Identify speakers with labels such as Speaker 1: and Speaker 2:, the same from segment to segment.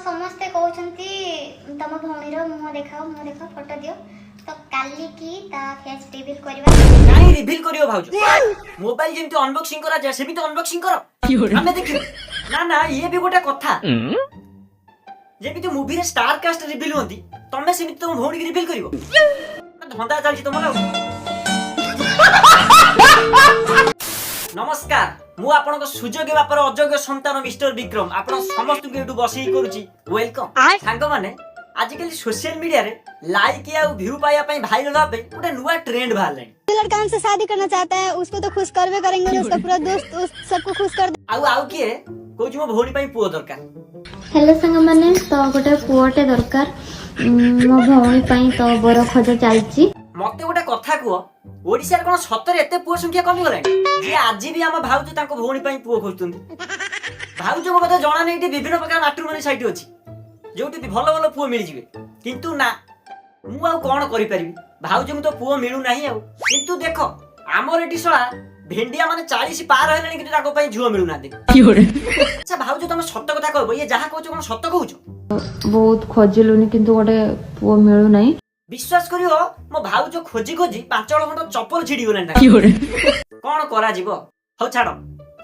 Speaker 1: समस्ते कहउछंती तम भौणीर मुह देखाओ फोटो दियो तो काली की ता फेस रिवील करबा
Speaker 2: काई रिवील करियो भाउजो मोबाइल जेमती अनबॉक्सिंग करा जाय सेमिति अनबॉक्सिंग करो हमें देखियो ना ना ये भी गोटे कथा जेमिति मूवी रे स्टार कास्ट रिवील होंती तमे सेमिति तुम भौणी की रिवील करिवो धंदा चलछि तमरा नमस्कार मु आपनको सुजोग्य बापर अयोग्य संतान मिस्टर विक्रम आपण समस्त के एटू बसई करूची वेलकम सांग माने आजिकल सोशल मीडिया रे लाइक या व्यू पाया पई भाइरल होबा पे गोटे नुवा ट्रेंड बाहर लाइन
Speaker 3: जो लड़का हमसे शादी करना चाहता है उसको तो खुश करवे करेंगे उसका पूरा दोस्त उस सबको खुश कर दे
Speaker 2: आउ किए कोच मो भौणी पई पुओ दरकार
Speaker 1: हेलो संग माने तो गोटे पुओटे दरकार मो भौणी पई तो बर खोज चलची
Speaker 2: मते गोटे कथा कुओ ओडिसा रे कोन सतरे एते पुओ संख्या कमी गलानी जे आजि भी हम भाउज ताको भौणी पई पुओ खोजतुंदी भाउज को कथा जणा नै एटी विभिन्न प्रकार मैट्रिमोनी साइट अछि जोटी भलो भलो पुओ मिल जिवे किंतु ना मु आ कोन करि परिबी भाउज को तो पुओ मिलु नाही आ किंतु देखो हमर एटी सळा भेंडिया माने 40 पार होइलानी किंतु ताको पई झुओ मिलु ना दे अच्छा भाउज तुम सत्य कथा कहबो ये जहा कहछो कोन सत्य कहउछो
Speaker 4: बहुत खोजिलुनी किंतु गोटे पुओ मिलु नाही
Speaker 2: विश्वास करियो मो भाउज खोजी खोजी 5 खंड चप्पल छिड़ी गलानी कोन करा जीवो हो छाड़ो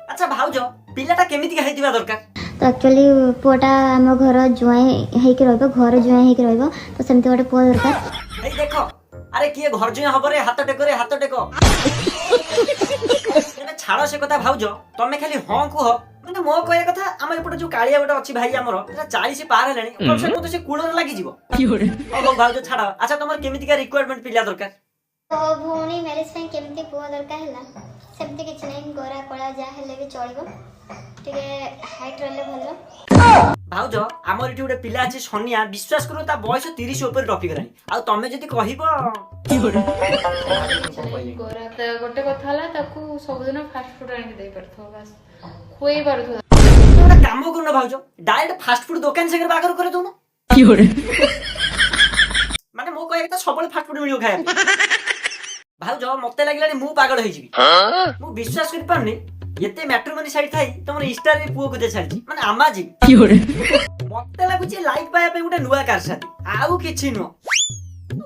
Speaker 2: अच्छा भाउज पिलाटा केमिति हेतिबा दरकार
Speaker 1: तो एक्चुअली पुओटा हम घर जुआई हेके रहबो घर जुआई हेके रहबो तो सेमते गोटे पुओ दरकार
Speaker 2: ए देखो अरे किए घर जुआ हबरे हाथ टेको एने छाड़ो से कथा भाउज तमे खाली हां कुह म्हणजे मो कहया कथा हमर एपट जो कालिया गोटा अछि भाई हमर एटा 40 पार हेलानी कम से कम तो से कूलर लागि जीवो ओ भाउज छाड़ो अच्छा तमर केमिति का रिक्वायरमेंट पिला दरकार
Speaker 1: तो भौणी मैरिज पे केमती पुओ दरकार हैला सेमते किछ नै गोरा कोला जा हेले भी चलिबो टिके हाइट रहले भलो
Speaker 2: भाउज हमर इठी गोटे पिला अछि सोनिया विश्वास करू ता बयस 30 ऊपर टॉपिक गलानी आ तमे जदी कहिबो
Speaker 4: गोरा त गोटे कथा हला ताकू सब दिन फास्ट फूड आनि दे परथो बस खोई परथो
Speaker 2: तोरा काम करनो भाउज डायरेक्ट फास्ट फूड दुकान से बागर करे दोनो माने मो कहया त सबले फास्ट फूड मिलियो खाया भाउज मते लागिलानी मु पागल होई जिवि मु विश्वास करि पारनी एते मैट्रिमोनी साइट थाई तमर इंस्टा रे पुओ को छाड़ी माने आमाजी मते लागु छी लाइक पाया पे गोटे नुवा कारसाती आउ किछि नो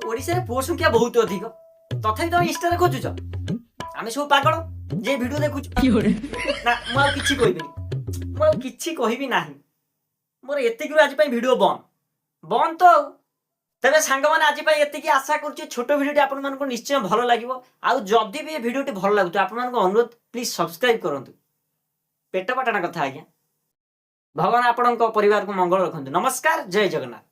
Speaker 2: ओडिसा रे पुओ संख्या बहुत अधिक तथापि तुम इंस्टा रे खोजुछ आमे सब पागल जे वीडियो देखुछ ना मु आ किछि कहबिनी मु आ किछि कहबी नाही मोर एते कि आज पई वीडियो बन तो तबे सांग माने आज पई एते की आशा करछि छोटो वीडियोटी आपन मानको निश्चय भलो लागिवो आ जदी भी वीडियोटी भलो लागुतो आपन मानको अनुरोध प्लीज सब्सक्राइब करंतु पेट पाटना कथा आज्ञा भगवान आपन को परिवार को मंगल रखंतु नमस्कार जय जगन्नाथ।